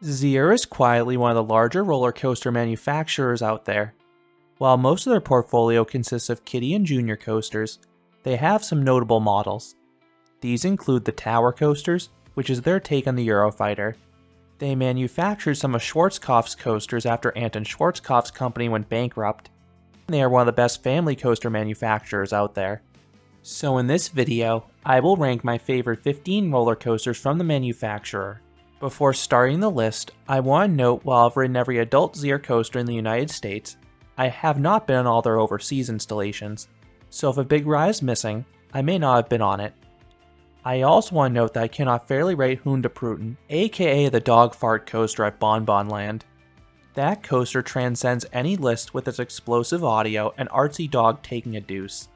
Zierer is quietly one of the larger roller coaster manufacturers out there. While most of their portfolio consists of kiddie and junior coasters, they have some notable models. These include the Tower coasters, which is their take on the Eurofighter. They manufactured some of Schwarzkopf's coasters after Anton Schwarzkopf's company went bankrupt. They are one of the best family coaster manufacturers out there. So in this video, I will rank my favorite 15 roller coasters from the manufacturer. Before starting the list, I want to note while I've ridden every adult Zierer coaster in the United States, I have not been on all their overseas installations, so if a big ride is missing, I may not have been on it. I also want to note that I cannot fairly rate Hundepruten, aka the dog fart coaster at Bonbonland. That coaster transcends any list with its explosive audio and artsy dog taking a deuce.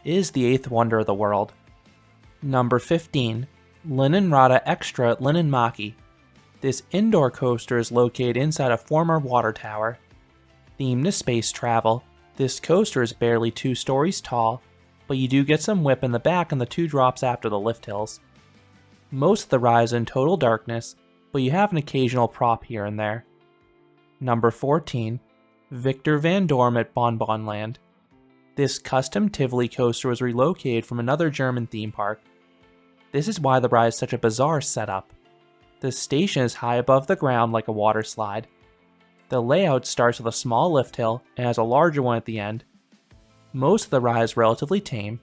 It is the 8th wonder of the world. Number 15. Linnunrata Extra at Linnunmaki. This indoor coaster is located inside a former water tower. Themed to space travel, this coaster is barely 2 stories tall, but you do get some whip in the back on the 2 drops after the lift hills. Most of the ride is in total darkness, but you have an occasional prop here and there. Number 14. Viktor Vandorm at Bonbonland. This custom Tivoli coaster was relocated from another German theme park. This is why the ride is such a bizarre setup. The station is high above the ground like a water slide. The layout starts with a small lift hill and has a larger one at the end. Most of the ride is relatively tame.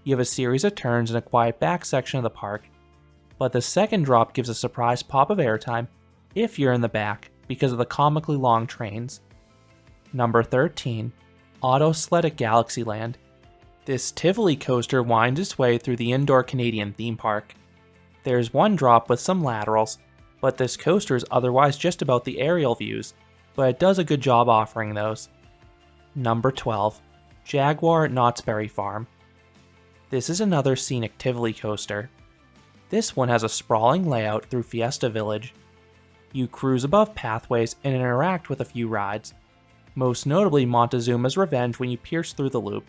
You have a series of turns and a quiet back section of the park, but the second drop gives a surprise pop of airtime if you're in the back because of the comically long trains. Number 13. Auto Sled at Galaxyland. This Tivoli coaster winds its way through the indoor Canadian theme park. There's one drop with some laterals, but this coaster is otherwise just about the aerial views, but it does a good job offering those. Number 12. Jaguar at Knott's Berry Farm. This is another scenic Tivoli coaster. This one has a sprawling layout through Fiesta Village. You cruise above pathways and interact with a few rides, most notably Montezuma's Revenge when you pierce through the loop.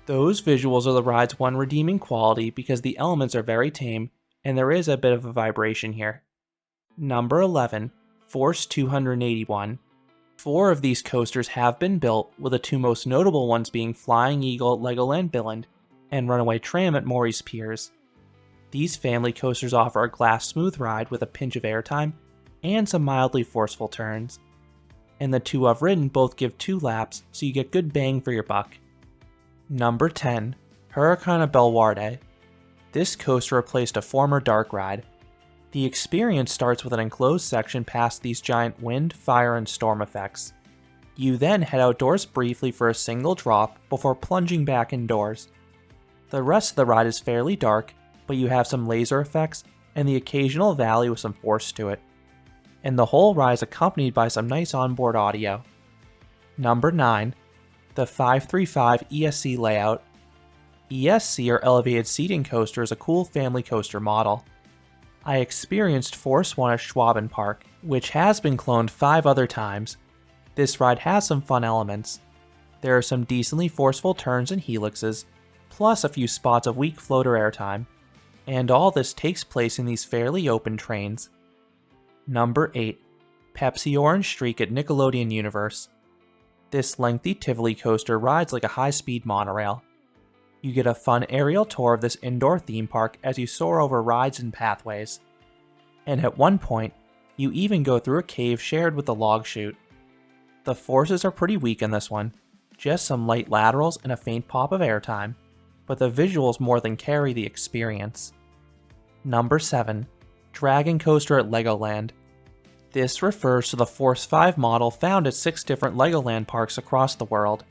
Those visuals are the ride's one redeeming quality because the elements are very tame and there is a bit of a vibration here. Number 11. Force 281. 4 of these coasters have been built, with the 2 most notable ones being Flying Eagle at Legoland Billund and Runaway Tram at Maurice Piers. These family coasters offer a glass smooth ride with a pinch of airtime and some mildly forceful turns. And the 2 I've ridden both give 2 laps, so you get good bang for your buck. Number 10. Huracan Bellewaerde. This coaster replaced a former dark ride. The experience starts with an enclosed section past these giant wind, fire, and storm effects. You then head outdoors briefly for a single drop before plunging back indoors. The rest of the ride is fairly dark, but you have some laser effects and the occasional valley with some force to it. And the whole ride is accompanied by some nice onboard audio. Number 9. The 535 ESC layout. ESC, or Elevated Seating Coaster, is a cool family coaster model. I experienced Force 1 at Schwaben Park, which has been cloned 5 other times. This ride has some fun elements. There are some decently forceful turns and helixes, plus a few spots of weak floater airtime, and all this takes place in these fairly open trains. Number 8. Pepsi Orange Streak at Nickelodeon Universe. This lengthy Tivoli coaster rides like a high-speed monorail. You get a fun aerial tour of this indoor theme park as you soar over rides and pathways. And at one point, you even go through a cave shared with the log chute. The forces are pretty weak in this one, just some light laterals and a faint pop of airtime, but the visuals more than carry the experience. Number 7. Dragon Coaster at Legoland. This refers to the Force 5 model found at 6 different Legoland parks across the world.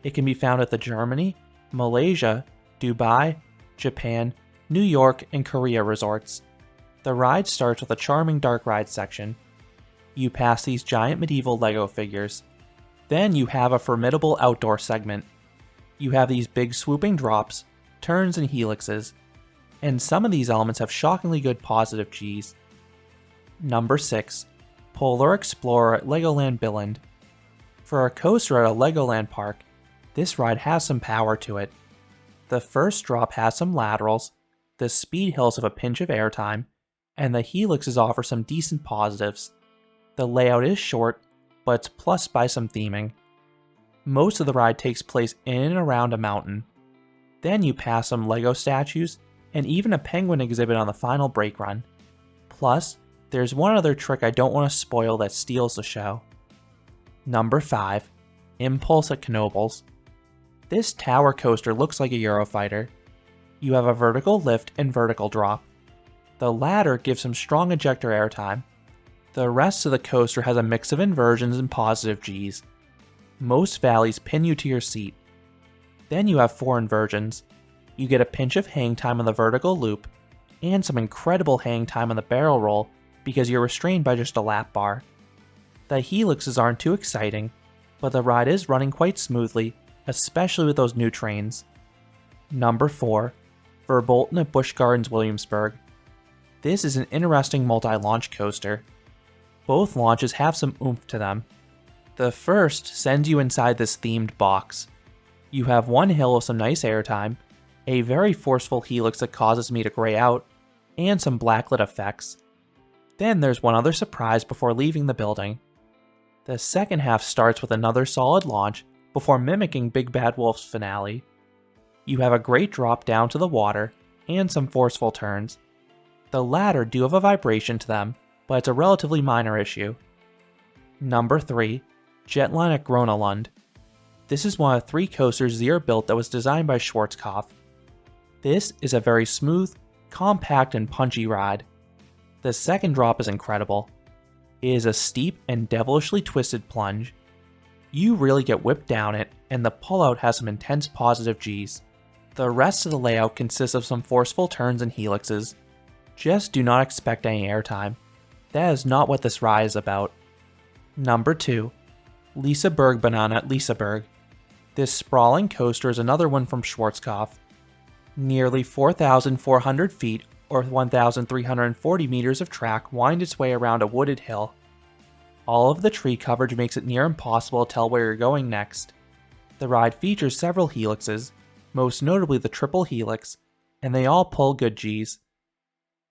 It can be found at the Germany, Malaysia, Dubai, Japan, New York, and Korea resorts. The ride starts with a charming dark ride section. You pass these giant medieval Lego figures. Then you have a formidable outdoor segment. You have these big swooping drops, turns, and helixes, and some of these elements have shockingly good positive Gs. Number 6. Polar Explorer at Legoland Billund. For a coaster at a Legoland park, this ride has some power to it. The first drop has some laterals, the speed hills have a pinch of airtime, and the helixes offer some decent positives. The layout is short, but it's plus by some theming. Most of the ride takes place in and around a mountain. Then you pass some Lego statues and even a penguin exhibit on the final brake run. Plus, there's one other trick I don't want to spoil that steals the show. Number 5. Impulse at Knoebels. This tower coaster looks like a Eurofighter. You have a vertical lift and vertical drop. The latter gives some strong ejector airtime. The rest of the coaster has a mix of inversions and positive Gs. Most valleys pin you to your seat. Then you have 4 inversions. You get a pinch of hang time on the vertical loop, and some incredible hang time on the barrel roll because you're restrained by just a lap bar. The helixes aren't too exciting, but the ride is running quite smoothly, especially with those new trains. Number 4. Verbolten at Busch Gardens Williamsburg. This is an interesting multi-launch coaster. Both launches have some oomph to them. The first sends you inside this themed box. You have one hill with some nice airtime, a very forceful helix that causes me to gray out, and some blacklit effects. Then there's one other surprise before leaving the building. The second half starts with another solid launch before mimicking Big Bad Wolf's finale. You have a great drop down to the water and some forceful turns. The latter do have a vibration to them, but it's a relatively minor issue. Number 3. Jetline at Grona, Lund. This is one of 3 coasters Zierer built that was designed by Schwarzkopf. This is a very smooth, compact, and punchy ride. The second drop is incredible. It is a steep and devilishly twisted plunge. You really get whipped down it, and the pullout has some intense positive Gs. The rest of the layout consists of some forceful turns and helixes. Just do not expect any airtime. That is not what this ride is about. Number 2. Lisebergbanan at Liseberg. This sprawling coaster is another one from Schwarzkopf. Nearly 4,400 feet or 1,340 meters of track wind its way around a wooded hill. All of the tree coverage makes it near impossible to tell where you're going next. The ride features several helixes, most notably the triple helix, and they all pull good Gs.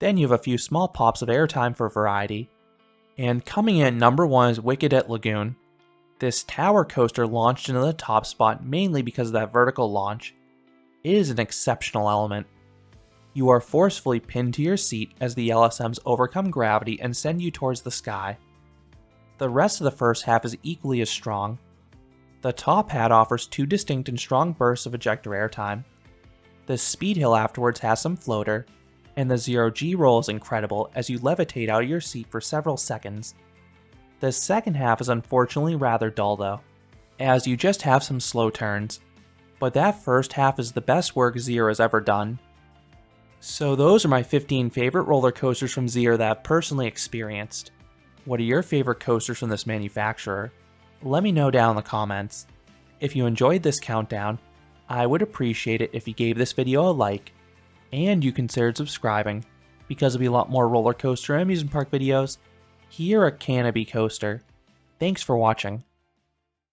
Then you have a few small pops of airtime for variety. And coming in at number 1 is Wicked at Lagoon. This tower coaster launched into the top spot mainly because of that vertical launch. It is an exceptional element. You are forcefully pinned to your seat as the LSMs overcome gravity and send you towards the sky. The rest of the first half is equally as strong. The top hat offers 2 distinct and strong bursts of ejector airtime. The speed hill afterwards has some floater, and the 0G roll is incredible as you levitate out of your seat for several seconds. The second half is unfortunately rather dull though, as you just have some slow turns, but that first half is the best work Zierer has ever done. So those are my 15 favorite roller coasters from Zierer that I've personally experienced. What are your favorite coasters from this manufacturer? Let me know down in the comments. If you enjoyed this countdown, I would appreciate it if you gave this video a like, and you considered subscribing, because there'll be a lot more roller coaster and amusement park videos here at Canopy Coaster. Thanks for watching.